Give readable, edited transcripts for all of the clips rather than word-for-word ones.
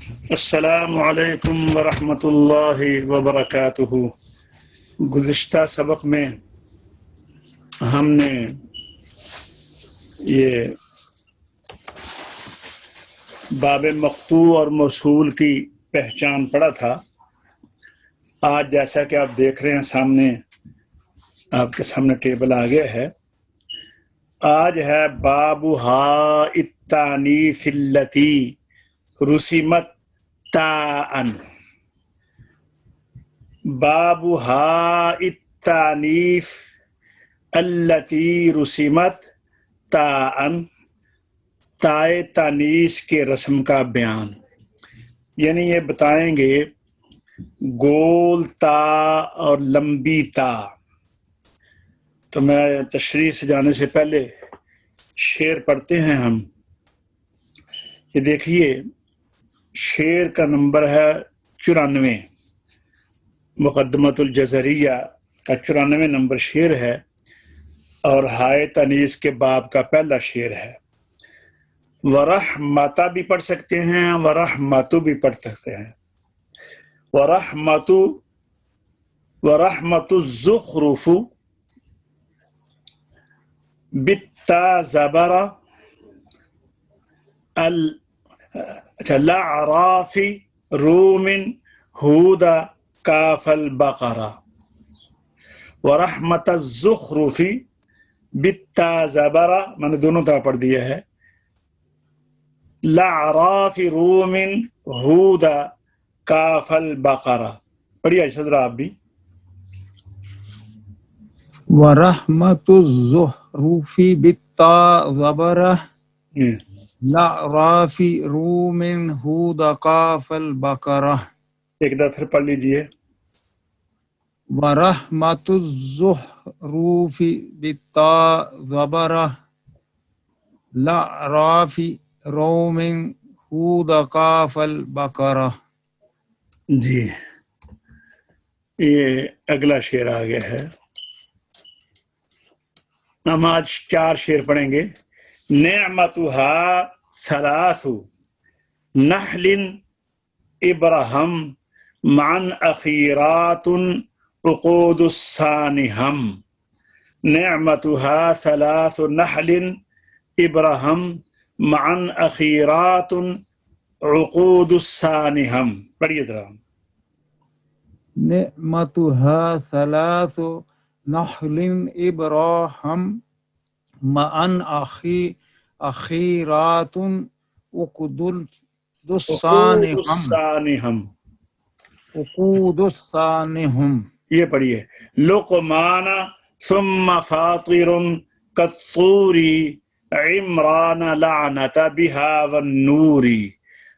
السلام علیکم ورحمۃ اللہ وبرکاتہ۔ گزشتہ سبق میں ہم نے یہ باب مقطوع اور موصول کی پہچان پڑھا تھا۔ آج جیسا کہ آپ دیکھ رہے ہیں سامنے، آپ کے سامنے ٹیبل آ گیا ہے، آج ہے باب ہا التانیث التی رسمت تاءً۔ باب ہا التانیث التی رسمت تاءً، تائے تانیث کے رسم کا بیان، یعنی یہ بتائیں گے گول تا اور لمبی تا۔ تو میں تشریح سے جانے سے پہلے شعر پڑھتے ہیں ہم۔ یہ دیکھیے، شعر کا نمبر ہے 94، مقدمۃ الجزریہ کا 94 نمبر شعر ہے، اور ہائے تانیث کے باب کا پہلا شعر ہے۔ ورحمتا بھی پڑھ سکتے ہیں، ورحمتو بھی پڑھ سکتے ہیں۔ ورحمت الزخرف بالتا زبر الاعراف روم ہود کاف البقرہ۔ ورحمت الزخرف بالتا زبر، میں نے دونوں طرح پڑھ دیا ہے، لعراف روم ہود کاف البقرہ۔ پڑھیے صدر آپ بھی۔ ورحمت الزخرف بالتا زبرہ لعراف روم ہود کاف البقرہ۔ ایک دفعہ پھر پڑھ لیجئے۔ ورحمت الزخرف بالتا زبرہ لعراف روم ہود کاف البقرہ۔ جی، یہ اگلا شعر آ گیا ہے۔ ہم آج 4 شعر پڑھیں گے۔ نعمتها ثلاث نحل ابرہم معن اخیرات عقود الثانہم۔ نعمتها ثلاث نحل ابرہم معن اخیرات عقود الثانہم۔ پڑھیے ذرا۔ نعمتها ثلاث نحل ابراہم معن اخیرات عقود الثانہم۔ عقود الثانہم۔ یہ پڑھیے۔ لقمان ثم فاطر كالطور عمران لعنت بها والنور۔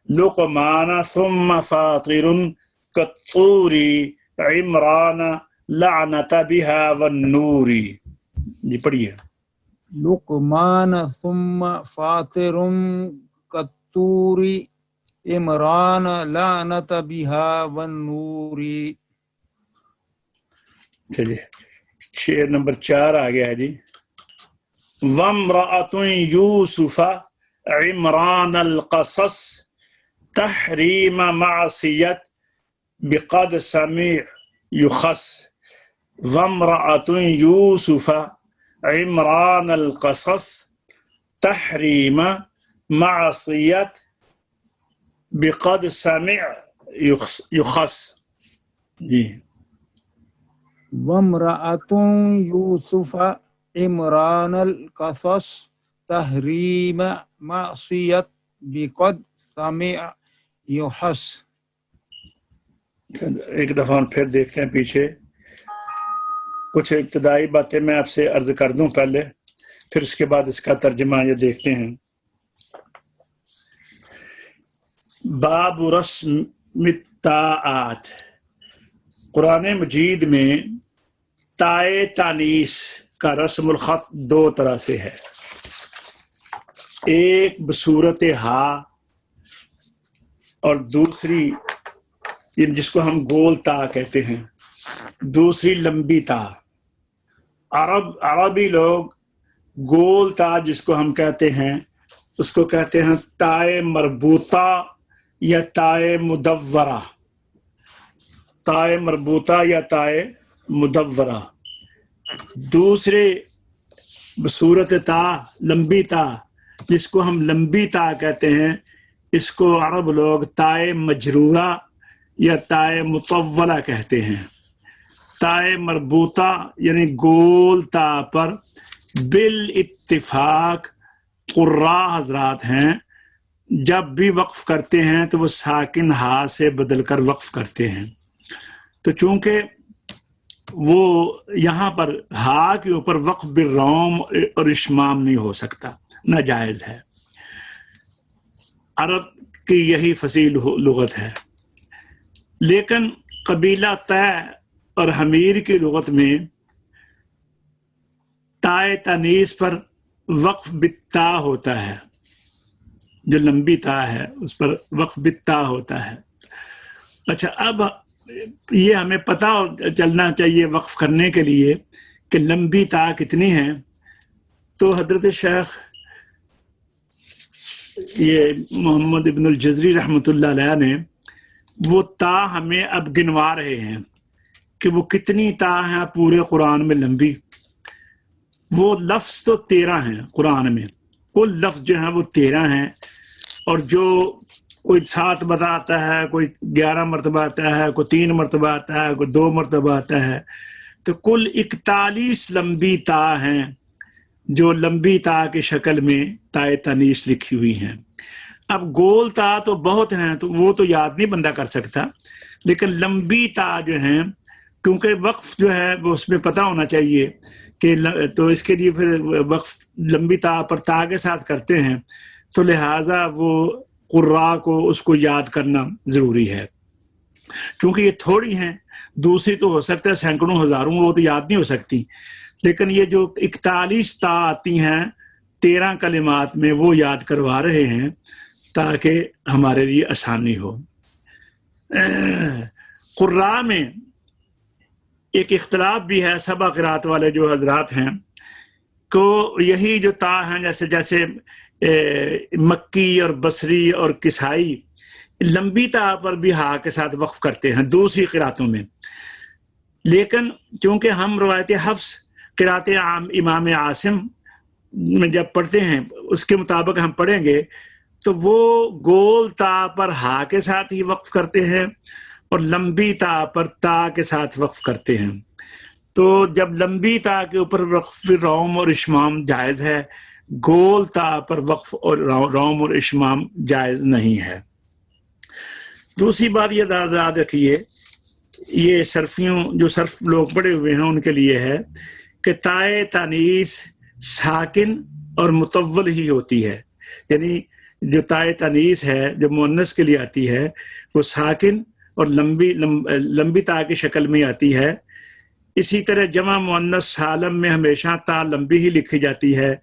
لقمان ثم فاطر كالطور عمران لعنت بها والنور۔ جی پڑھیے۔ لقمان ثم فاطر كالطور عمران لعنت بها والنور۔ چلیے، شعر نمبر 4 آ گیا ہے جی۔ وامرأة یوسف عمران القصص تحریم معصیت بقد سمع یخص۔ وامرأة یوسف عمران القصص تحریم معصیت بقد سمع یخص۔ جی۔ وامرأة یوسف عمران القصص تحریم معصیت بقد سمع یحس۔ ایک دفعہ پھر دیکھتے ہیں پیچھے۔ کچھ ابتدائی باتیں میں آپ سے عرض کر دوں پہلے، پھر اس کے بعد اس کا ترجمہ یہ دیکھتے ہیں۔ باب رسم التاءات۔ قرآن مجید میں تائے تانیث کا رسم الخط 2 طرح سے ہے۔ ایک بصورت ہا، اور دوسری جس کو ہم گول تا کہتے ہیں، دوسری لمبی تا۔ عربی لوگ گول تا جس کو ہم کہتے ہیں، اس کو کہتے ہیں تائے مربوطہ یا تائے مدورہ، تائے مربوطہ یا تائے مدورہ. دوسرے صورت تا، لمبی تا، جس کو ہم لمبی تا کہتے ہیں، اس کو عرب لوگ تائے مجرورہ یا تائے مطولہ کہتے ہیں. تائے مربوطہ یعنی گول تا پر بالاتفاق قراء حضرات ہیں جب بھی وقف کرتے ہیں تو وہ ساکن ہا سے بدل کر وقف کرتے ہیں. تو چونکہ وہ یہاں پر ہا کے اوپر وقف بالروم اور اشمام نہیں ہو سکتا، ناجائز ہے. عرب کی یہی فصیح لغت ہے. لیکن قبیلہ طے اور حمیر کی لغت میں تائے تانیث پر وقف بالتا ہوتا ہے، جو لمبی تا ہے اس پر وقف بالتا ہوتا ہے. اچھا، اب یہ ہمیں پتہ چلنا چاہیے وقف کرنے کے لیے کہ لمبی تا کتنی ہے. تو حضرت شیخ یہ محمد ابن الجزری رحمۃ اللہ علیہ نے وہ تا ہمیں اب گنوا رہے ہیں کہ وہ کتنی تا ہیں پورے قرآن میں لمبی. وہ لفظ تو 13 ہیں قرآن میں، کل لفظ جو ہیں وہ 13 ہیں، اور جو کوئی 7 بتاتا ہے، کوئی 11 مرتبہ آتا ہے، کوئی 3 مرتبہ آتا ہے، کوئی 2 مرتبہ آتا ہے. تو کل 41 لمبی تا ہیں جو لمبی تا کی شکل میں تائے تانیث لکھی ہوئی ہیں. اب گول تا تو بہت ہیں، تو وہ تو یاد نہیں بندہ کر سکتا، لیکن لمبی تا جو ہیں کیونکہ وقف جو ہے وہ اس میں پتہ ہونا چاہیے کہ تو اس کے لیے پھر وقف لمبی تا پر تا کے ساتھ کرتے ہیں، تو لہٰذا وہ قراء کو اس کو یاد کرنا ضروری ہے. کیونکہ یہ تھوڑی ہیں، دوسری تو ہو سکتا ہے سینکڑوں ہزاروں، وہ تو یاد نہیں ہو سکتی. لیکن یہ جو 41 تا آتی ہیں 13 کلمات میں، وہ یاد کروا رہے ہیں تاکہ ہمارے لیے آسانی ہو. قراء میں ایک اختلاف بھی ہے، سبع قرات والے جو حضرات ہیں کو یہی جو تا ہیں، جیسے مکی اور بصری اور کسائی لمبی تا پر بھی ہا کے ساتھ وقف کرتے ہیں دوسری قراتوں میں. لیکن چونکہ ہم روایت حفص قرات عام امام عاصم میں جب پڑھتے ہیں اس کے مطابق ہم پڑھیں گے تو وہ گول تا پر ہا کے ساتھ ہی وقف کرتے ہیں اور لمبی تا پر تا کے ساتھ وقف کرتے ہیں. تو جب لمبی تا کے اوپر وقف روم اور اشمام جائز ہے، گول تا پر وقف اور روم اور اشمام جائز نہیں ہے. دوسری بات یہ یاد رکھیے، یہ صرفیوں جو صرف لوگ پڑھے ہوئے ہیں ان کے لیے ہے کہ تائے تانیث ساکن اور مطول ہی ہوتی ہے. یعنی جو تائے تانیث ہے جو مؤنث کے لیے آتی ہے وہ ساکن اور لمبی تا کی شکل میں آتی ہے. اسی طرح جمع مؤنث سالم میں ہمیشہ تا لمبی ہی لکھی جاتی ہے.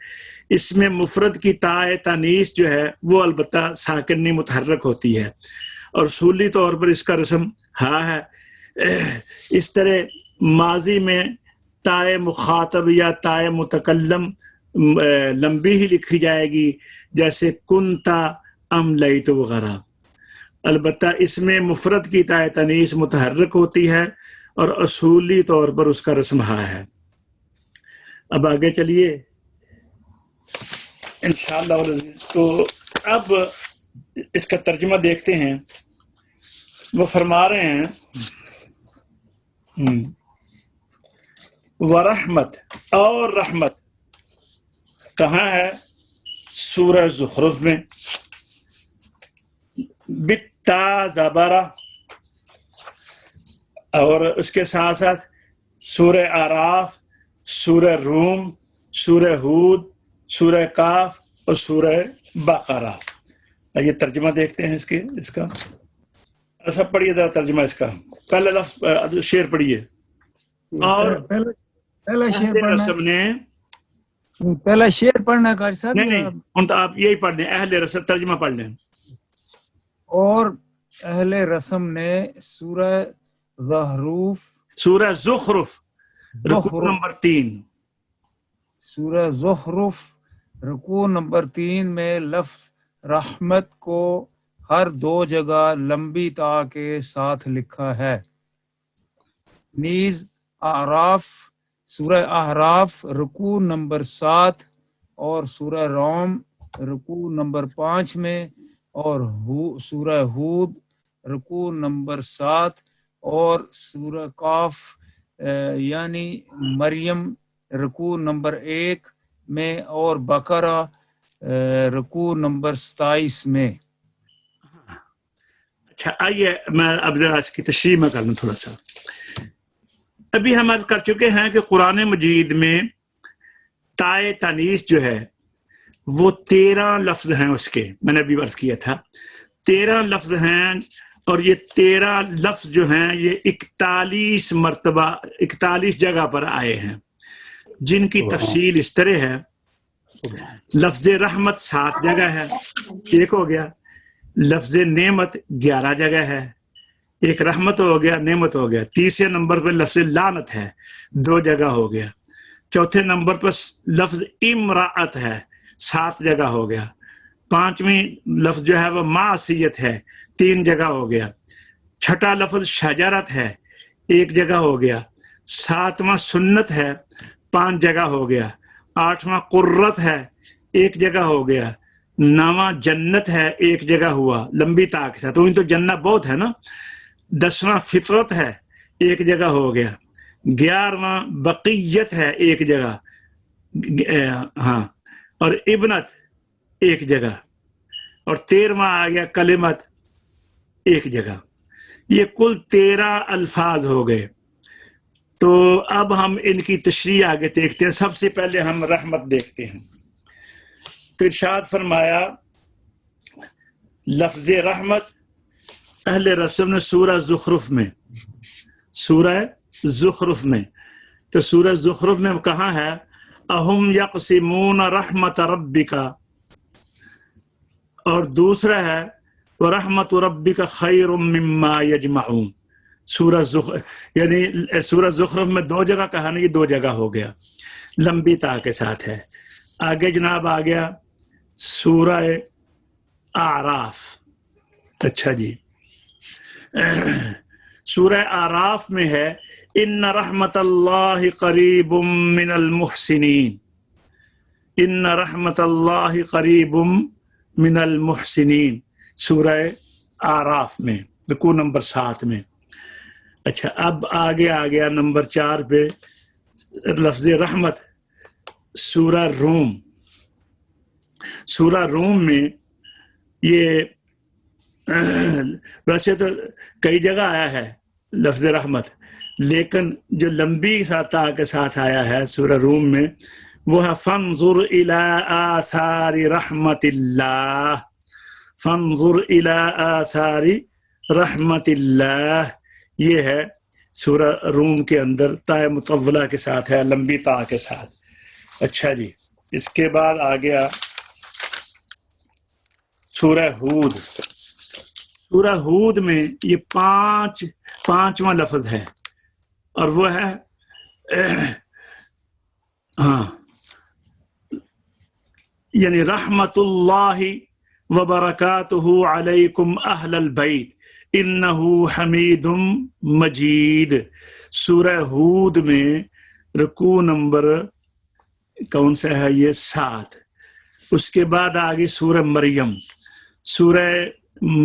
اس میں مفرد کی تائے تانیث جو ہے وہ البتہ ساکن نہیں متحرک ہوتی ہے، اور اصولی طور پر اس کا رسم ہا ہے. اس طرح ماضی میں تائے مخاطب یا تائے متکلم لمبی ہی لکھی جائے گی، جیسے کنتا املیت وغیرہ. البتہ اس میں مفرد کی تائے تانیث متحرک ہوتی ہے اور اصولی طور پر اس کا رسم ہا ہے. اب آگے چلیے انشاءاللہ. تو اب اس کا ترجمہ دیکھتے ہیں. وہ فرما رہے ہیں ورحمت، اور رحمت کہاں ہے؟ سورہ زخرف میں بالتا زبرہ، اور اس کے ساتھ ساتھ سورہ اعراف، سورہ روم، سورہ ہود، سورہ کاف اور سورہ بقرہ. یہ ترجمہ دیکھتے ہیں اس کا. سب پڑھیے ذرا ترجمہ اس کا. پہلا لفظ شعر پڑھیے. اور پہلا شعر رسم نے پہلا شعر پڑھنا قاری صاحب؟ نہیں، تو آپ یہی پڑھ دیں، اہل رسم ترجمہ پڑھ لیں. اور اہل رسم نے سورہ زخرف رکوع نمبر 3، سورہ زخرف رکوع نمبر 3 میں لفظ رحمت کو ہر 2 جگہ لمبی تا کے ساتھ لکھا ہے۔ نیز اعراف سورہ اعراف رکوع نمبر 7 اور سورہ روم رکوع نمبر 5 میں، اور سورہ ہود رکوع نمبر 7 اور سورہ قاف یعنی مریم رکوع نمبر 1 میں، اور بقرہ رکوع نمبر 27 میں۔ اچھا آئیے میں اب ذرا اس کی تشریح میں کر لوں تھوڑا سا۔ ابھی ہم عرض کر چکے ہیں کہ قرآن مجید میں تائے تانیث جو ہے وہ 13 لفظ ہیں اس کے، میں نے ابھی عرض کیا تھا 13 لفظ ہیں، اور یہ 13 لفظ جو ہیں یہ 41 مرتبہ 41 جگہ پر آئے ہیں، جن کی تفصیل اس طرح ہے۔ لفظ رحمت 7 جگہ ہے، ایک ہو گیا۔ لفظ نعمت 11 جگہ ہے، ایک رحمت ہو گیا، نعمت ہو گیا۔ تیسرے نمبر پر لفظ لعنت ہے، 2 جگہ ہو گیا۔ چوتھے نمبر پر لفظ امرأت ہے، 7 جگہ ہو گیا۔ 5ویں لفظ جو ہے وہ معصیت ہے، 3 جگہ ہو گیا۔ 6واں لفظ شجرت ہے، 1 جگہ ہو گیا۔ 7واں سنت ہے، 5 جگہ ہو گیا۔ 8واں قرت ہے، 1 جگہ ہو گیا۔ 9واں جنت ہے، 1 جگہ ہوا لمبی تا کے ساتھ، تو جنت بہت ہے نا۔ 10واں فطرت ہے، 1 جگہ ہو گیا۔ 11واں بقیت ہے، 1 جگہ، ہاں، اور ابنت 1 جگہ، اور 13واں آ گیا کلمت 1 جگہ۔ یہ کل 13 الفاظ ہو گئے۔ تو اب ہم ان کی تشریح آگے دیکھتے ہیں۔ سب سے پہلے ہم رحمت دیکھتے ہیں۔ تو ارشاد فرمایا لفظ رحمت اہل رسم نے سورہ زخرف میں، تو سورہ زخرف میں کہاں ہے؟ اہم یقسمون رحمت ربک، اور دوسرا ہے ورحمت ربک خیر مما یجمعون۔ یعنی سورہ زخرف میں 2 جگہ کہا نہیں، 2 جگہ ہو گیا، لمبی تا کے ساتھ ہے۔ آگے جناب آ گیا سورہ اعراف۔ اچھا جی، سورہ اعراف میں ہے ان رحمت اللہ قریب من المحسنین، ان رحمت اللہ قریب من المحسنین، سورہ اعراف میں رکوع نمبر 7 میں۔ اچھا اب آگے آ گیا نمبر 4 پہ لفظ رحمت سورہ روم میں۔ یہ ویسے تو کئی جگہ آیا ہے لفظ رحمت، لیکن جو لمبی تا کے ساتھ آیا ہے سورہ روم میں وہ ہے فانظر الی آثار رحمت اللہ، فانظر الی آثار رحمت اللہ، یہ ہے سورہ روم کے اندر تائے مطولہ کے ساتھ ہے، لمبی تا کے ساتھ۔ اچھا جی، اس کے بعد آ گیا سورہ ہود۔ سورہ ہود میں یہ 5واں لفظ ہے، اور وہ ہے یعنی رحمت اللہ وبرکاتہ علیکم اہل البیت انہ حمید مجید۔ سورہ ہود میں رکوع نمبر کون سا ہے؟ یہ 7۔ اس کے بعد آگے سورہ مریم۔ سورہ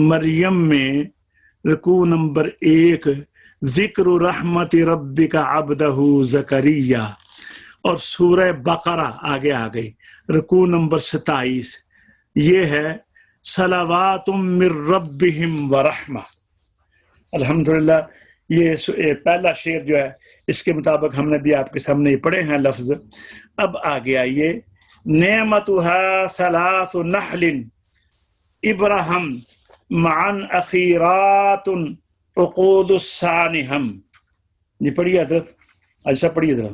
مریم میں رکوع نمبر 1 ذکر رحمت ربک عبدہ زکریا، اور سورہ بقرہ آگے آ گئی رکوع نمبر 27، یہ ہے صلوات من ربہم ورحمہ۔ الحمدللہ یہ پہلا شعر جو ہے اس کے مطابق ہم نے بھی آپ کے سامنے پڑھے ہیں لفظ۔ اب آگے آئیے نعمتها 3 نحل ابراہم معن اخیرات عقود السانہم۔ یہ پڑھیے حضرت، ایسا پڑھیے ذرا۔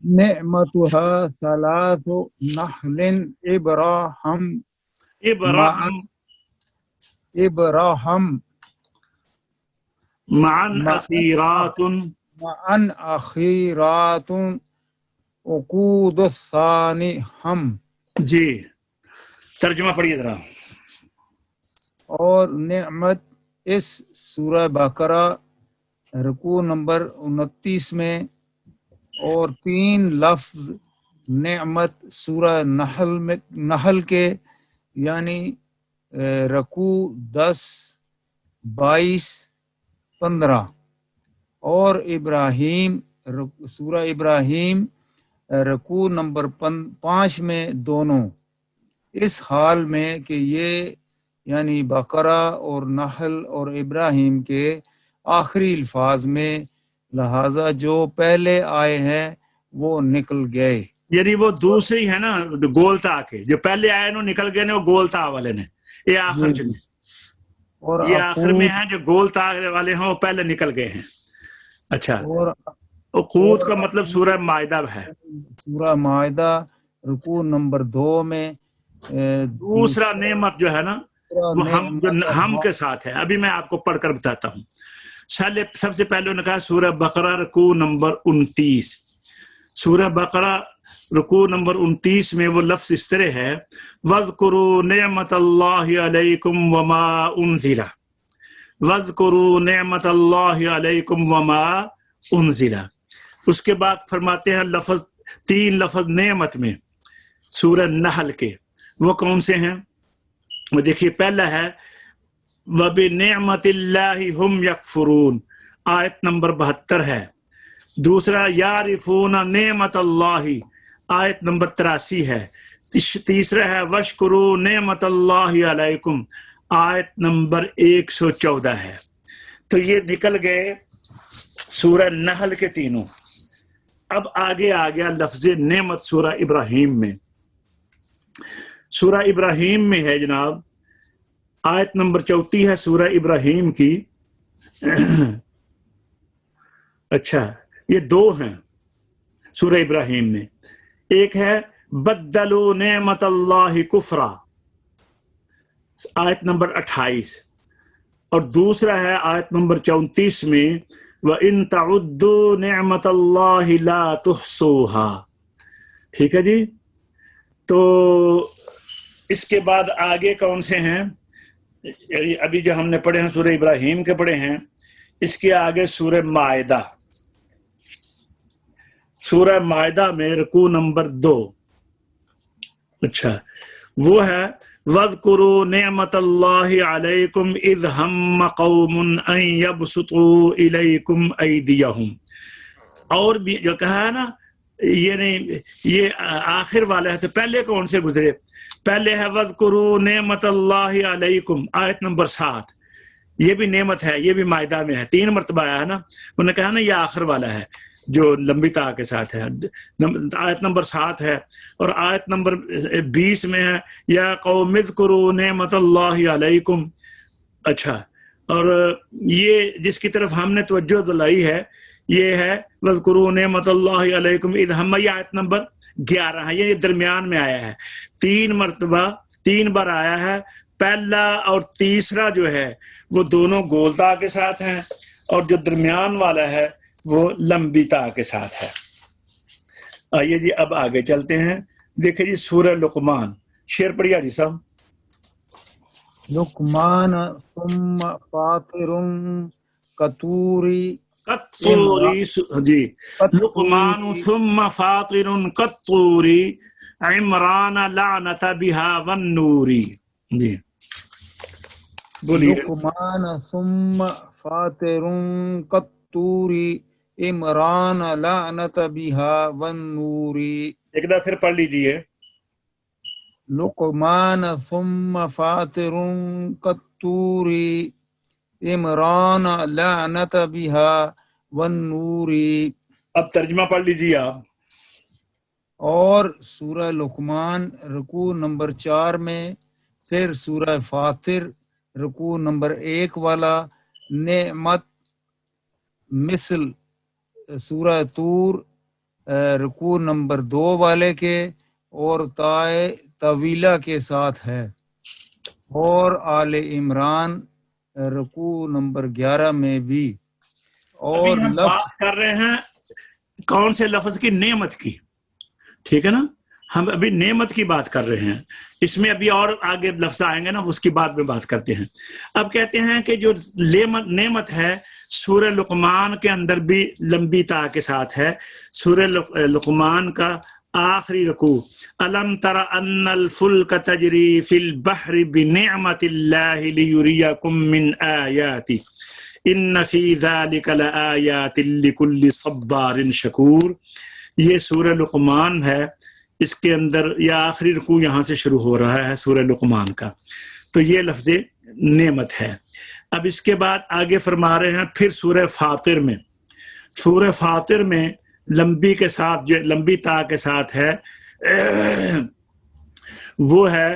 نعمتها 3 نحل ابراہم معن اخیرات عقود الثانہم۔ جی ترجمہ پڑھیے ذرا۔ اور نعمت اس سورہ بقرہ رکوع نمبر 29 میں، اور 3 لفظ نعمت سورہ نحل کے یعنی رکوع 10، 22، 15، اور ابراہیم سورہ ابراہیم رکوع نمبر 5 میں دونوں، اس حال میں کہ یہ یعنی بقرہ اور نحل اور ابراہیم کے آخری الفاظ میں، لہذا جو پہلے آئے ہیں وہ نکل گئے. یعنی وہ دوسری ہے نا گولتا کے جو پہلے آئے نا نکل گئے نے، وہ گولتا والے نے یہ آخر چ اور یہ آخر میں ہیں جو گولتا والے ہیں وہ پہلے نکل گئے ہیں. اچھا، اور عقود کا مطلب سورہ مائدہ ہے. سورہ مائدہ رکوع نمبر 2 میں دوسرا نعمت جو ہے نا وہ ہم کے ساتھ ہے. ابھی میں آپ کو پڑھ کر بتاتا ہوں. سب سے پہلے انہوں نے کہا سورہ بقرہ رکوع نمبر 29. سورہ بقرہ رکوع نمبر 29 میں وہ لفظ اس طرح ہے وَاذْكُرُوا نِعْمَةَ اللَّهِ عَلَيْكُمْ وَمَا أُنزِلَ. وَاذْكُرُوا نِعْمَةَ اللَّهِ عَلَيْكُمْ وَمَا أُنزِلَ. اس کے بعد فرماتے ہیں 3 لفظ نعمت میں سورہ نحل کے، وہ کون سے ہیں؟ وہ دیکھیے، پہلا ہے وَبِنِعْمَةِ اللَّهِ هُمْ يَكْفُرُونَ، آیت نمبر 72 ہے. دوسرا یعرفون نعمت اللہ، آیت نمبر 83 ہے. تیسرا ہے وشکروا نعمت اللہ علیکم، آیت نمبر 114 ہے. تو یہ نکل گئے سورہ نحل کے تینوں. اب آگے آ گیا لفظ نعمت سورہ ابراہیم میں. سورہ ابراہیم میں ہے جناب، آیت نمبر 34 ہے سورہ ابراہیم کی. اچھا، یہ 2 ہیں سورہ ابراہیم میں. ایک ہے بدلوا نعمت اللہ کفرا، آیت نمبر 28، اور دوسرا ہے آیت نمبر 34 میں وَإِن تَعُدُّوا نِعْمَةَ اللَّهِ لَا تُحْصُوهَا. ٹھیک ہے جی. تو اس کے بعد آگے کون سے ہیں؟ ابھی جو ہم نے پڑھے ہیں سورہ ابراہیم کے پڑھے ہیں. اس کے آگے سورہ مائدہ، سورہ مائدہ میں رکوع نمبر 2. اچھا، وہ ہے وَاذْكُرُوا نِعْمَةَ اللَّهِ عَلَيْكُمْ إِذْ هَمَّ قَوْمٌ أَن يَبْسُطُوا إِلَيْكُمْ أَيْدِيَهُمْ. اور بھی جو کہا ہے نا، یہ نہیں، یہ آخر والا ہے. تو پہلے کون سے گزرے؟ پہلے ہے وَاذْكُرُوا نِعْمَةَ اللَّهِ عَلَيْكُمْ، آیت نمبر 7. یہ بھی نعمت ہے، یہ بھی مائدہ میں ہے، 3 مرتبہ آیا ہے نا. انہوں نے کہا نا یہ آخر والا ہے جو لمبی تا کے ساتھ ہے. آیت نمبر 7 ہے، اور آیت نمبر 20 میں ہے یا قوم اذکروا نعمت اللہ علیکم. اچھا، اور یہ جس کی طرف ہم نے توجہ دلائی ہے یہ ہے وَاذْكُرُوا نِعْمَةَ اللَّهِ عَلَيْكُمْ اِذْ هَمَّ، یہ آیت نمبر 11 ہے. یہ درمیان میں آیا ہے، 3 مرتبہ 3 بار آیا ہے. پہلا اور تیسرا جو ہے وہ دونوں گولتا کے ساتھ ہیں، اور جو درمیان والا ہے وہ لمبی تا کے ساتھ ہے. آئیے جی اب آگے چلتے ہیں. دیکھیں جی سورہ لقمان، شعر پڑھیا جی صاحب. لقمان ثم فاطر کتوری جی، لقمان ثم فاطر کالطوری عمران لعنت بها والنوری. جی بولیے. لقمان ثم فاطر کالطوری عمران لعنت بها والنوری. ایک دفعہ پھر پڑھ لیجیے. لقمان ثم فاطر کالطوری عمران لعنت بها والنوری. اب ترجمہ پڑھ لیجیے آپ. اور سورہ لقمان رکوع نمبر 4 میں، پھر سورہ فاطر رکوع نمبر 1 والا، نعمت مثل سورہ طور رکوع نمبر 2 والے کے اور تائے طویلہ کے ساتھ ہے، اور آل عمران رکوع نمبر 11 میں بھی. اور ابھی ہم بات کر رہے ہیں کون سے لفظ کی؟ نعمت کی. ٹھیک ہے نا. ہم ابھی نعمت کی بات کر رہے ہیں، اس میں ابھی اور آگے لفظ آئیں گے نا، اس کی بعد میں بات کرتے ہیں۔ اب کہتے ہیں کہ جو نعمت ہے سورہ لقمان کے اندر بھی لمبی تا کے ساتھ ہے۔ سورہ لقمان کا آخری رکوع، الم تر ان الفلک تجری فی البحر بنعمت اللہ لیریکم من آیاتہ ان فی ذلک لآیات لکل صبار شکور۔ یہ سورہ لقمان ہے، اس کے اندر یہ آخری رکوع یہاں سے شروع ہو رہا ہے سورہ لقمان کا، تو یہ لفظ نعمت ہے۔ اب اس کے بعد آگے فرما رہے ہیں پھر سورہ فاطر میں، سورہ فاطر میں لمبی کے ساتھ جو لمبی تا کے ساتھ ہے وہ ہے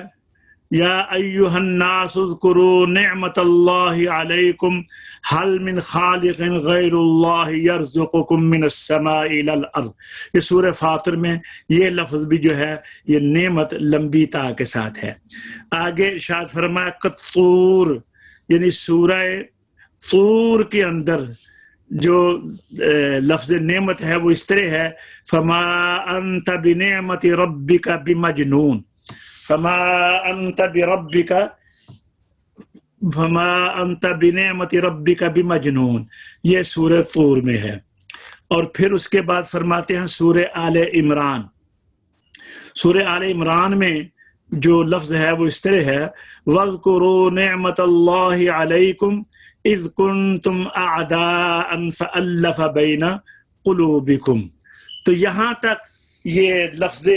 یا ایھا الناس اذکروا نعمت اللہ علیکم هل من خالق غیر اللہ یرزقکم من السماء الی الارض۔ یہ سورہ فاطر میں یہ لفظ بھی جو ہے یہ نعمت لمبی تا کے ساتھ ہے۔ آگے ارشاد فرمایا کطور، یعنی سورہ طور کے اندر جو لفظ نعمت ہے وہ اس طرح ہے فما انت بنعمت ربک بمجنون، فما انت بربک فما انت بنعمت ربک بمجنون، یہ سورہ طور میں ہے۔ اور پھر اس کے بعد فرماتے ہیں سورہ آل عمران، سورہ آل عمران میں جو لفظ ہے وہ اس طرح ہے وَاذْكُرُوا نِعْمَةَ اللَّهِ عَلَيْكُمْ اذ کنتم اعداء فألف بین قلوبکم۔ تو یہاں تک یہ لفظ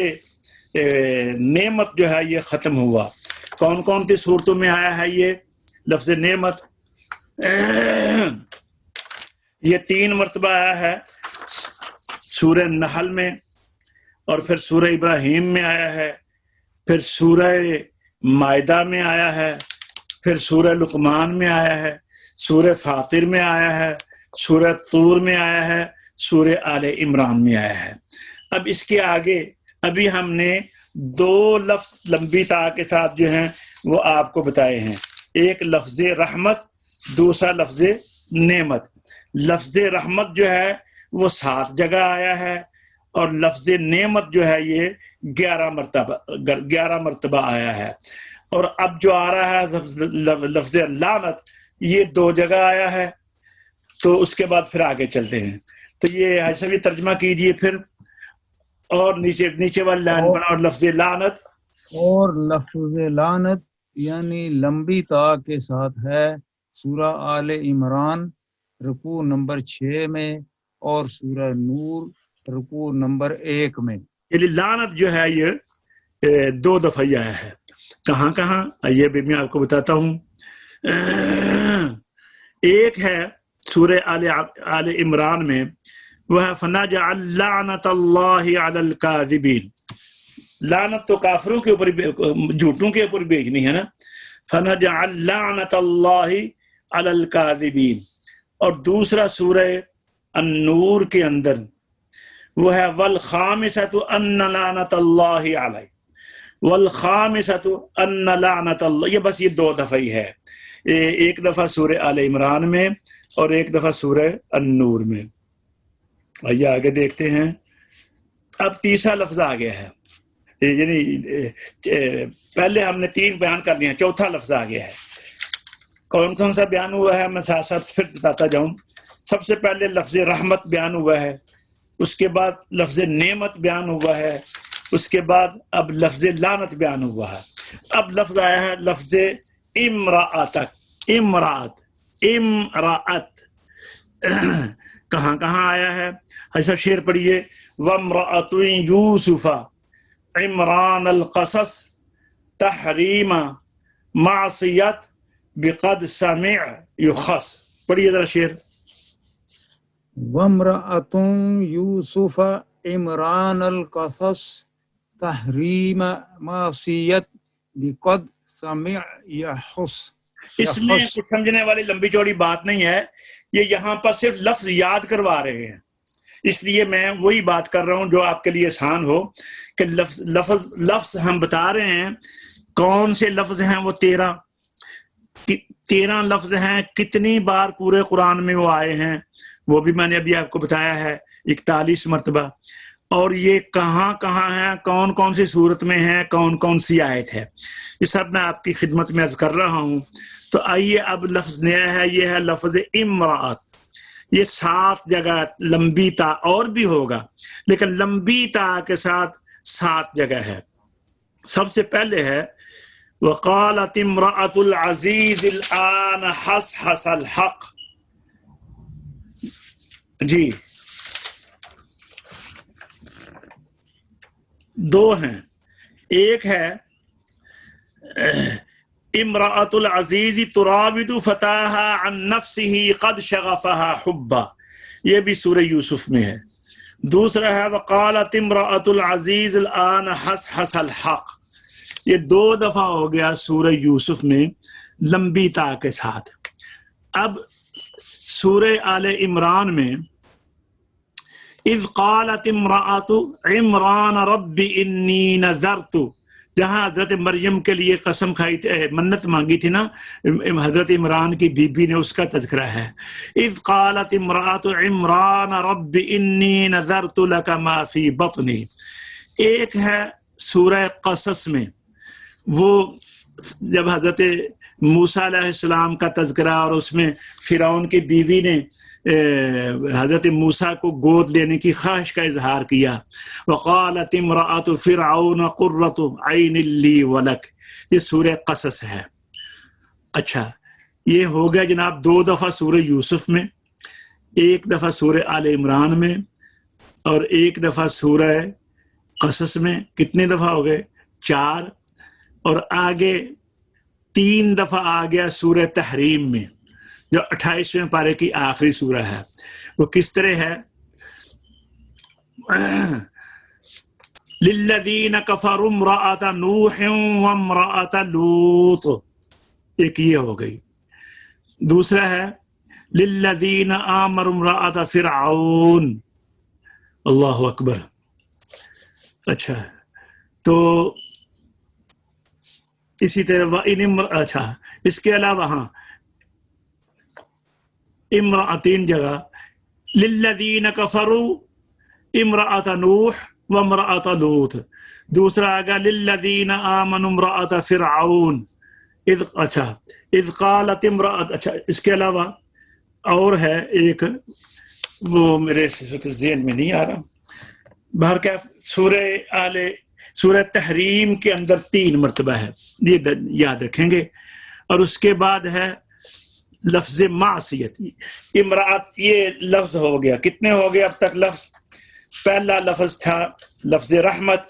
نعمت جو ہے یہ ختم ہوا۔ کون کون سی صورتوں میں آیا ہے یہ لفظ نعمت؟ یہ 3 مرتبہ آیا ہے، سورہ نحل میں، اور پھر سورہ ابراہیم میں آیا ہے، پھر سورہ مائدہ میں آیا ہے، پھر سورہ لقمان میں آیا ہے، سورہ فاطر میں آیا ہے، سورہ طور میں آیا ہے، سورہ آل عمران میں آیا ہے۔ اب اس کے آگے ابھی ہم نے 2 لفظ لمبی تا کے ساتھ جو ہیں وہ آپ کو بتائے ہیں، ایک لفظ رحمت، دوسرا لفظ نعمت۔ لفظ رحمت جو ہے وہ 7 جگہ آیا ہے، اور لفظ نعمت جو ہے یہ 11 مرتبہ آیا ہے۔ اور اب جو آ رہا ہے لفظ لعنت، یہ 2 جگہ آیا ہے۔ تو اس کے بعد پھر آگے چلتے ہیں، تو یہ ایسا بھی ترجمہ کیجئے پھر، اور نیچے والی لائن بنا اور لفظ لعنت، اور لفظ لعنت یعنی لمبی تا کے ساتھ ہے سورہ آل عمران رکوع نمبر 6 میں، اور سورہ نور رکوع نمبر 1 میں۔ یعنی لعنت جو ہے یہ 2 دفعہ آیا ہے۔ کہاں کہاں یہ بھی میں آپ کو بتاتا ہوں۔ ایک ہے سورہ آل عمران میں، وہ ہے فَنَجْعَلْ لَعْنَةَ اللَّهِ عَلَى الْكَاذِبِينَ۔ لعنت تو کافروں کے اوپر، جھوٹوں کے اوپر بھیجنی ہے نا، فَنَجْعَلْ لَعْنَةَ اللَّهِ عَلَى الْكَاذِبِينَ۔ اور دوسرا سورہ النور کے اندر وہ ہے وَالْخَامِسَةُ أَنَّ لَعْنَةَ اللَّهِ عَلَيْهِ، وَالْخَامِسَةُ أَنَّ لَعْنَةَ اللَّهِ۔ یہ بس یہ 2 دفعہ ہی ہے، ایک دفعہ سورہ آل عمران میں اور ایک دفعہ سورہ النور میں۔ آئیے آگے دیکھتے ہیں۔ اب تیسرا لفظ آ گیا ہے، یعنی پہلے ہم نے 3 بیان کر لیے ہیں، چوتھا لفظ آ گیا ہے۔ کون کون سا بیان ہوا ہے میں ساتھ ساتھ پھر بتاتا جاؤں۔ سب سے پہلے لفظ رحمت بیان ہوا ہے، اس کے بعد لفظ نعمت بیان ہوا ہے، اس کے بعد اب لفظ لعنت بیان ہوا ہے۔ اب لفظ آیا ہے لفظ امرأتک، امرأت کہاں کہاں آیا ہے؟ ایسا شعر پڑھیے وَامْرَأَةٌ یوسف عمران القصص تحریم معصیت بقد سمع یخص۔ پڑھیے ذرا شعر۔ وَامْرَأَةٌ یوسف عمران القصص تحریم معصیت بقد سمع یخص۔ اس میں کچھ سمجھنے والی لمبی چوڑی بات نہیں ہے، یہ یہاں پر صرف لفظ یاد کروا رہے ہیں، اس لیے میں وہی بات کر رہا ہوں جو آپ کے لیے آسان ہو کہ لفظ ہم بتا رہے ہیں کون سے لفظ ہیں، وہ 13 لفظ ہیں۔ کتنی بار پورے قرآن میں وہ آئے ہیں وہ بھی میں نے ابھی آپ کو بتایا ہے، 41 مرتبہ۔ اور یہ کہاں کہاں ہے، کون کون سی صورت میں ہے، کون کون سی آیت ہے، یہ سب میں آپ کی خدمت میں عرض کر رہا ہوں۔ تو آئیے اب لفظ نیا ہے، یہ ہے لفظ امرأت۔ یہ 7 جگہ لمبی تا اور بھی ہوگا، لیکن لمبی تا کے ساتھ 7 جگہ ہے۔ سب سے پہلے ہے وقالت امرأۃ العزیز الآن حصحص الحق۔ جی 2 ہیں، ایک ہے امرأۃ العزیز تراود فتاها عن نفسه قد شغفها حبا، یہ بھی سورہ یوسف میں ہے۔ دوسرا ہے وقالت امرأۃ العزیز الآن حصحص الحق، یہ 2 دفعہ ہو گیا سورہ یوسف میں لمبی تا کے ساتھ۔ اب سورہ آل عمران میں اذ قالت امرأۃ عمران رب انی نذرت، جہاں حضرت مریم کے لیے قسم کھائی تھی، منت مانگی تھی نا حضرت عمران کی بی بی نے، اس کا تذکرہ ہے۔ اذ قالت امرأۃ عمران رب انی نذرت لک ما فی بطنی۔ ایک ہے سورہ قصص میں، وہ جب حضرت موسیٰ علیہ السلام کا تذکرہ، اور اس میں فرعون کی بیوی نے حضرت موسیٰ کو گود لینے کی خواہش کا اظہار کیا۔ وقالت امرأۃ فرعون قرۃ عین لی ولک، یہ سورہ قصص ہے۔ اچھا، یہ ہو گیا جناب 2 دفعہ سورہ یوسف میں، 1 دفعہ سورہ آل عمران میں، اور 1 دفعہ سورہ قصص میں۔ کتنے دفعہ ہو گئے؟ 4۔ اور آگے 3 دفعہ آ گیا سورہ تحریم میں، جو 28ویں پارے کی آخری سورہ ہے۔ وہ کس طرح ہے؟ للذین کفروا امرأۃ نوح وامرأۃ لوط، ایک یہ ہو گئی۔ دوسرا ہے للذین آمنوا امرأۃ فرعون۔ اللہ اکبر۔ اچھا، تو اسی طرح اچھا، اس کے علاوہ ہاں امرأتین جگہ، للذین کفروا امرأۃ نوح وامرأۃ لوط۔ دوسرا آگا للذین آمنوا امرأۃ فرعون۔ اچھا، اذ قالت امرأۃ۔ اچھا، اس کے علاوہ اور ہے ایک، وہ میرے ذہن میں نہیں آ رہا۔ بہرکیف سورہ تحریم کے اندر 3 مرتبہ ہے، یہ یاد رکھیں گے۔ اور اس کے بعد ہے لفظ معصیت۔ امرأت یہ لفظ ہو گیا، کتنے ہو گئے اب تک لفظ؟ پہلا لفظ تھا لفظ رحمت،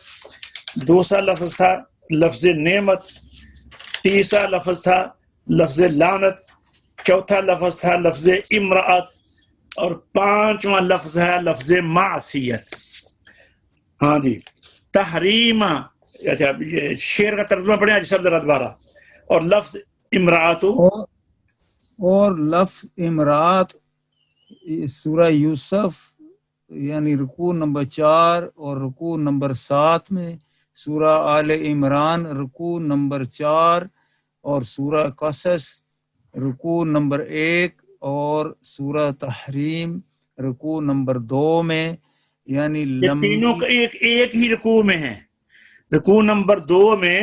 دوسرا لفظ تھا لفظ نعمت، تیسرا لفظ تھا لفظ لعنت، چوتھا لفظ تھا لفظ امرأت، اور 5واں لفظ ہے لفظ معصیت۔ ہاں جی، تحریم۔ اچھا، یہ شعر کا ترجمہ پڑھیں آج سب ذرا دوبارہ۔ اور لفظ امرأت، اور لفظ امرات سورہ یوسف یعنی رکوع نمبر 4 اور رکوع نمبر 7 میں، سورہ آل عمران رکوع نمبر 4 اور سورہ قصص رکوع نمبر 1 اور سورہ تحریم رکوع نمبر 2 میں، یعنی یہ تینوں کا ایک ہی رکوع میں ہے۔ رکوع نمبر 2 میں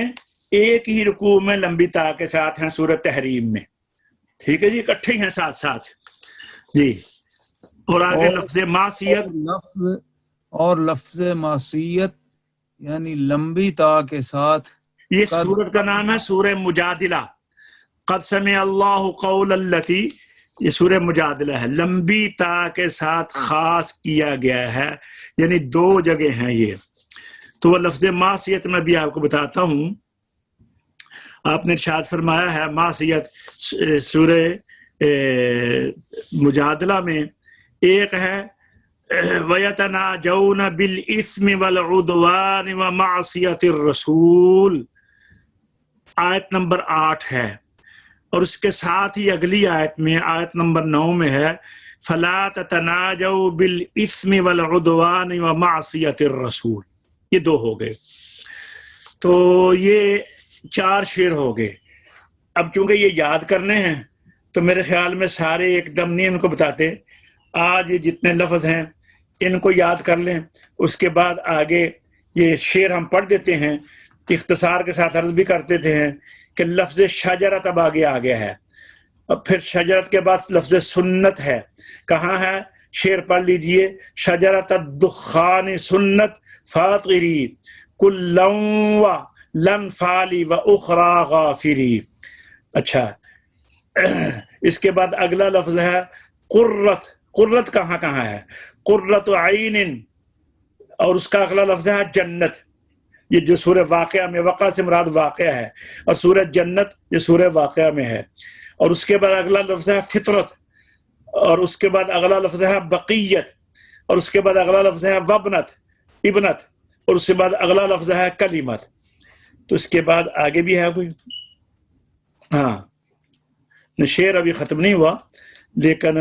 ایک ہی رکوع میں لمبی تا کے ساتھ ہیں سورہ تحریم میں، ٹھیک ہے جی، اکٹھے ہیں ساتھ ساتھ جی۔ اور آگے لفظ معصیت، اور لفظ معصیت یعنی لمبی تا کے ساتھ۔ یہ سورت کا نام ہے سورہ مجادلہ۔ قد سمع اللہ قول التی، یہ سورہ مجادلہ ہے، لمبی تا کے ساتھ خاص کیا گیا ہے، یعنی 2 جگہ ہیں یہ۔ تو وہ لفظ معصیت میں بھی آپ کو بتاتا ہوں۔ آپ نے ارشاد فرمایا ہے معصیت سورہ مجادلہ میں ایک ہے وَيَتَنَاجَوْنَ بِالْإِثْمِ وَالْعُدْوَانِ وَمَعْصِيَةِ الرَّسُولِ، آیت نمبر 8 ہے، اور اس کے ساتھ ہی اگلی آیت میں آیت نمبر 9 میں ہے فَلَا تَتَنَاجَوْا بِالْإِثْمِ وَالْعُدْوَانِ وَمَعْصِيَةِ الرَّسُولِ، یہ 2 ہو گئے۔ تو یہ 4 شعر ہو گئے۔ اب چونکہ یہ یاد کرنے ہیں تو میرے خیال میں سارے ایک دم نہیں ان کو بتاتے۔ آج یہ جتنے لفظ ہیں ان کو یاد کر لیں. اس کے بعد آگے یہ شعر ہم پڑھ دیتے ہیں, اختصار کے ساتھ عرض بھی کر دیتے ہیں کہ لفظ شجرت اب آگے آ گیا ہے, اور پھر شجرت کے بعد لفظ سنت ہے. کہاں ہے؟ شعر پڑھ لیجئے. شجرت الدخان سنت فاطری کلا و لنفالی و اخرى غافری. اچھا, اس کے بعد اگلا لفظ ہے قرت. قرت کہاں کہاں ہے؟ قرۃ عین, اور اس کا اگلا لفظ ہے جنت. یہ جو سورہ واقعہ میں, وقع سے مراد واقعہ ہے, اور سورہ جنت یہ سورہ واقعہ میں ہے. اور اس کے بعد اگلا لفظ ہے فطرت, اور اس کے بعد اگلا لفظ ہے بقیت, اور اس کے بعد اگلا لفظ ہے وبنت ابنت, اور اس کے بعد اگلا لفظ ہے کلمت. تو اس کے بعد آگے بھی ہے کوئی؟ ہاں, شعر ابھی ختم نہیں ہوا لیکن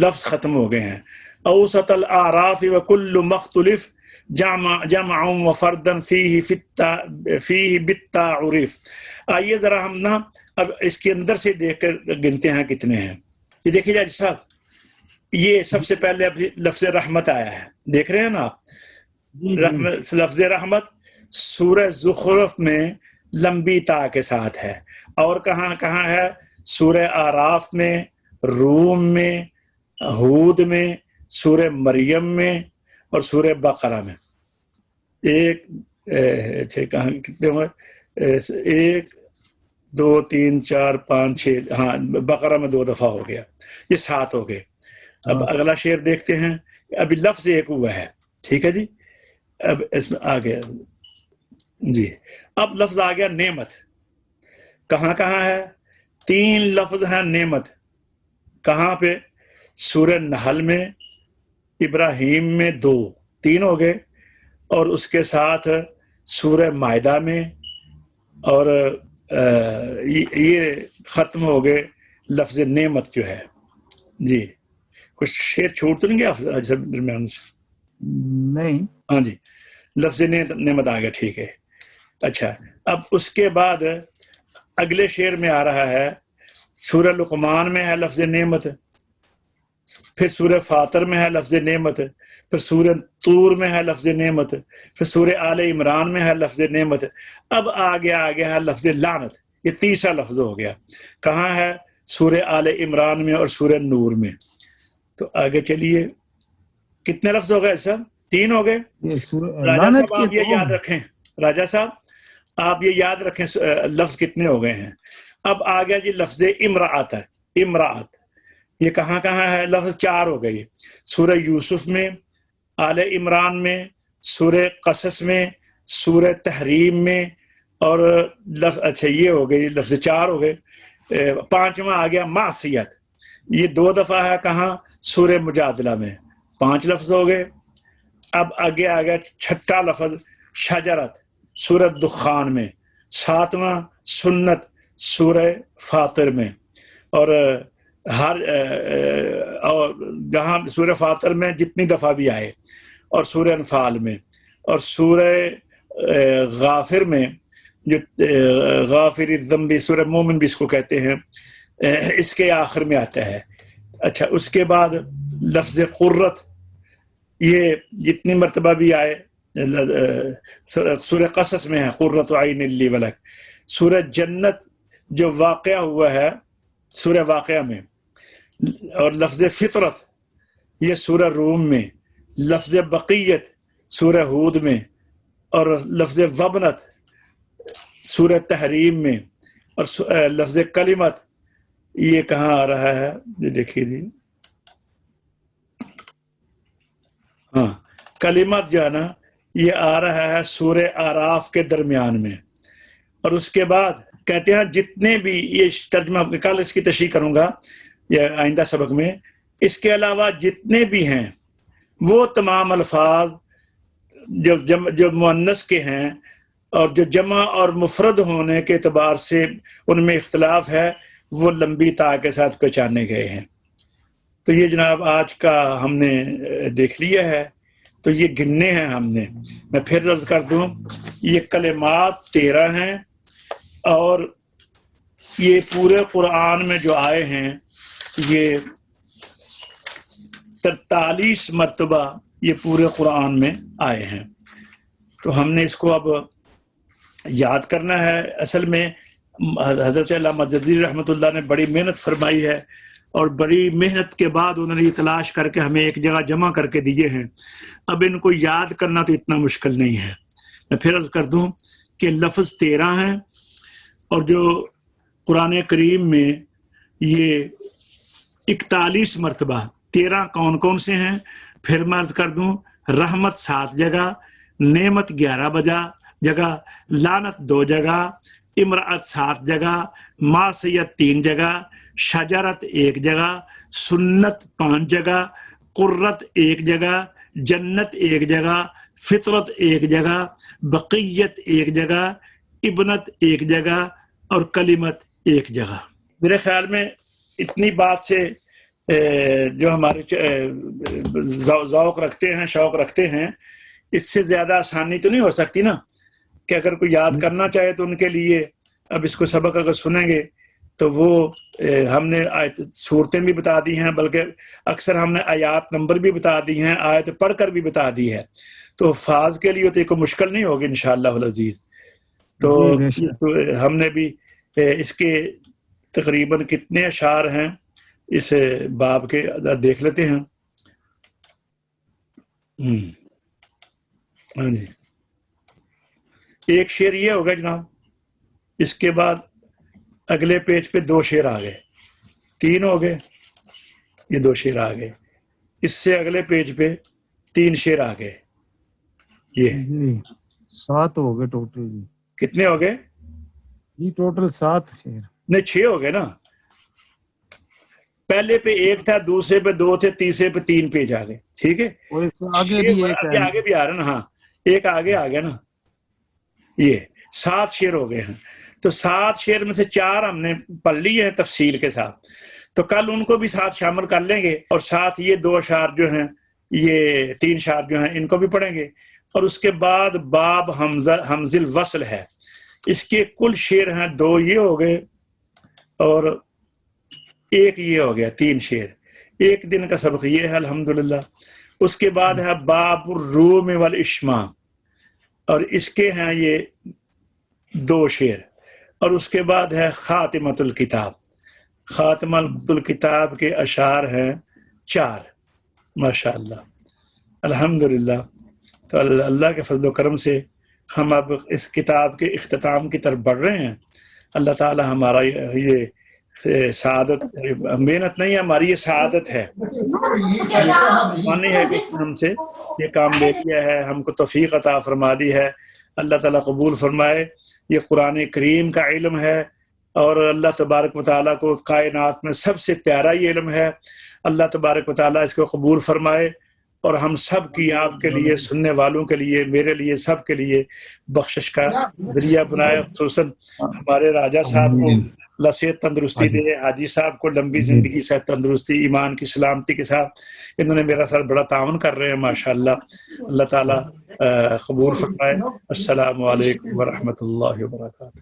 لفظ ختم ہو گئے ہیں. اوسط الاعراف وکل مختلف جمع وفردا فیہ بالتعریف. آئیے ذرا ہم نا اب اس کے اندر سے دیکھ کر گنتے ہیں کتنے ہیں. یہ دیکھیے جاجی صاحب, یہ سب سے پہلے اب لفظ رحمت آیا ہے, دیکھ رہے ہیں نا آپ؟ لفظ رحمت سورہ زخرف میں لمبی تا کے ساتھ ہے, اور کہاں کہاں ہے؟ سورہ اعراف میں, روم میں, ہود میں, سورہ مریم میں, اور سورہ بقرہ میں. کہاں کتنے ہوئے؟ 1 2 3 4 5 6, ہاں بقرہ میں 2 دفعہ ہو گیا, یہ 7 ہو گئے. اب اگلا شعر دیکھتے ہیں. ابھی لفظ ایک ہوا ہے, ٹھیک ہے جی. اب اس میں آ گیا جی, اب لفظ آ گیا نعمت. کہاں کہاں ہے؟ 3 لفظ ہیں نعمت. کہاں پہ؟ سورہ نحل میں, ابراہیم میں 2, 3 ہو گئے, اور اس کے ساتھ سورہ مائدہ میں, اور یہ ختم ہو گئے لفظ نعمت جو ہے جی. کچھ شعر چھوڑ تو نہیں گیا درمیان سے؟ نہیں. ہاں جی, لفظ نعمت آ گیا, ٹھیک ہے. اچھا, اب اس کے بعد اگلے شعر میں آ رہا ہے, سورہ لقمان میں ہے لفظ نعمت, پھر سورہ فاطر میں ہے لفظ نعمت, پھر سورہ طور میں ہے لفظ نعمت, پھر سورہ آل عمران میں ہے لفظ نعمت. اب آگے ہے لفظ لعنت. یہ 3 لفظ ہو گیا. کہاں ہے؟ سورہ آل عمران میں اور سورہ نور میں. تو آگے چلیے, کتنے لفظ ہو گئے سب؟ 3 ہو گئے. راجہ صاحب آپ یہ یاد رکھیں, راجہ صاحب آپ یہ یاد رکھیں لفظ کتنے ہو گئے ہیں. اب آ گیا جی لفظ امرأت. امرأت یہ کہاں کہاں ہے؟ لفظ 4 ہو گئی. سورہ یوسف میں, آل عمران میں, سورہ قصص میں, سورہ تحریم میں, اور لفظ اچھا یہ ہو گئی, لفظ 4 ہو گئے. 5واں آ گیا معصیت. یہ 2 دفعہ ہے کہاں؟ سورہ مجادلہ میں. 5 لفظ ہو گئے. اب آگے آ گیا 6واں لفظ شجرت سورہ دخان میں. 7واں سنت سورہ فاطر میں, اور اور جہاں سورہ فاطر میں جتنی دفعہ بھی آئے, اور سورہ انفال میں, اور سورہ غافر میں, جو غافر الذنب سورہ مومن بھی اس کو کہتے ہیں, اس کے آخر میں آتا ہے. اچھا, اس کے بعد لفظ قرت, یہ جتنی مرتبہ بھی آئے سورہ قصص میں ہے قرۃ عین لی ولک. سورہ جنت جو واقعہ ہوا ہے سورہ واقعہ میں, اور لفظ فطرت یہ سورہ روم میں, لفظ بقیت سورہ ہود میں, اور لفظ وبنت سورہ تحریم میں, اور لفظ کلمت یہ کہاں آ رہا ہے؟ یہ دیکھیے جی, ہاں کلمت جو ہے نا یہ آ رہا ہے سورہ اعراف کے درمیان میں. اور اس کے بعد کہتے ہیں جتنے بھی, یہ ترجمہ کل اس کی تشریح کروں گا یا آئندہ سبق میں, اس کے علاوہ جتنے بھی ہیں وہ تمام الفاظ جو مؤنث کے ہیں اور جو جمع اور مفرد ہونے کے اعتبار سے ان میں اختلاف ہے, وہ لمبی تا کے ساتھ پہچانے گئے ہیں. تو یہ جناب آج کا ہم نے دیکھ لیا ہے. تو یہ گننے ہیں ہم نے. میں پھر عرض کر دوں, یہ کلمات 13 ہیں, اور یہ پورے قرآن میں جو آئے ہیں یہ 43 مرتبہ یہ پورے قرآن میں آئے ہیں. تو ہم نے اس کو اب یاد کرنا ہے. اصل میں حضرت علامہ جدید رحمۃ اللہ نے بڑی محنت فرمائی ہے، اور بڑی محنت کے بعد انہوں نے یہ تلاش کر کے ہمیں ایک جگہ جمع کر کے دیے ہیں. اب ان کو یاد کرنا تو اتنا مشکل نہیں ہے. میں پھر عرض کر دوں کہ لفظ 13 ہیں، اور جو قرآن کریم میں یہ 41 مرتبہ 13 کون کون سے ہیں؟ پھر میں عرض کر دوں، رحمت 7 جگہ، نعمت 11 جگہ، لعنت 2 جگہ، امرأت 7 جگہ، معصیت 3 جگہ، شجرت 1 جگہ، سنت 5 جگہ، قرت 1 جگہ، جنت 1 جگہ، فطرت 1 جگہ، بقیت 1 جگہ، ابنت 1 جگہ، اور کلمت 1 جگہ. میرے خیال میں اتنی بات سے جو ہمارے ذوق رکھتے ہیں، شوق رکھتے ہیں، اس سے زیادہ آسانی تو نہیں ہو سکتی نا کہ اگر کوئی یاد کرنا چاہے تو ان کے لیے اب اس کو سبق اگر سنیں گے تو وہ ہم نے صورتیں بھی بتا دی ہیں، بلکہ اکثر ہم نے آیات نمبر بھی بتا دی ہیں، آیت پڑھ کر بھی بتا دی ہے. تو حفاظ کے لیے تو کوئی مشکل نہیں ہوگی انشاءاللہ العزیز. تو ہم نے بھی اس کے تقریباً کتنے اشعار ہیں اس باب کے دیکھ لیتے ہیں. ہاں جی، ایک شعر یہ ہوگا جناب، اس کے بعد اگلے پیج پہ 2 شعر آ گئے، 3 ہو گئے، یہ 2 شعر آ گئے. اس سے اگلے پیج پہ 3 شعر آ گئے. یہ 7 ہو گئے ٹوٹل. جی کتنے ہو گئے؟ جی ٹوٹل 7 شعر. نہیں 6 ہو گئے نا. پہلے پہ 1 تھا، دوسرے پہ 2 تھے، تیسرے پہ 3 پیج آ گئے. ٹھیک ہے، آگے بھی آ رہا نا. ہاں ایک آگے آ گیا نا. یہ 7 شعر ہو گئے ہیں. تو 7 شعر میں سے 4 ہم نے پڑھ لی ہیں تفصیل کے ساتھ، تو کل ان کو بھی ساتھ شامل کر لیں گے، اور ساتھ یہ 2 اشعار جو ہیں، یہ 3 اشعار جو ہیں، ان کو بھی پڑھیں گے. اور اس کے بعد باب حمز الوصل ہے، اس کے کل شعر ہیں 2 یہ ہو گئے اور 1 یہ ہو گیا، 3 شعر. 1 دن کا سبق یہ ہے الحمدللہ. اس کے بعد ہے باب الروم والاشمام، اور اس کے ہیں یہ 2 شعر. اور اس کے بعد ہے خاتمۃ الکتاب. خاتمۃ الکتاب کے اشعار ہیں 4. ماشاءاللہ الحمدللہ. تو اللہ کے فضل و کرم سے ہم اب اس کتاب کے اختتام کی طرف بڑھ رہے ہیں. اللہ تعالی ہمارا یہ سعادت، محنت نہیں ہے ہماری، یہ سعادت ہے. مانی ہے کہ ہم سے یہ کام لے لیا ہے، ہم کو توفیق عطا فرما دی ہے. اللہ تعالیٰ قبول فرمائے. یہ قرآن کریم کا علم ہے، اور اللہ تبارک و تعالیٰ کو کائنات میں سب سے پیارا یہ علم ہے. اللہ تبارک و تعالیٰ اس کو قبول فرمائے، اور ہم سب کی، آپ کے لیے، سننے والوں کے لیے، میرے لیے، سب کے لیے بخشش کا ذریعہ بنائے. خصوصاً ہمارے راجہ صاحب کو اللہ صحت تندرستی دے، حاجی صاحب کو لمبی زندگی، صحت تندرستی، ایمان کی سلامتی کے ساتھ. انہوں نے میرا ساتھ بڑا تعاون کر رہے ہیں ماشاءاللہ. اللہ تعالیٰ قبول فرمائے. السلام علیکم ورحمۃ اللہ وبرکاتہ.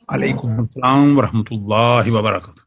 علیکم السلام ورحمۃ اللہ وبرکاتہ.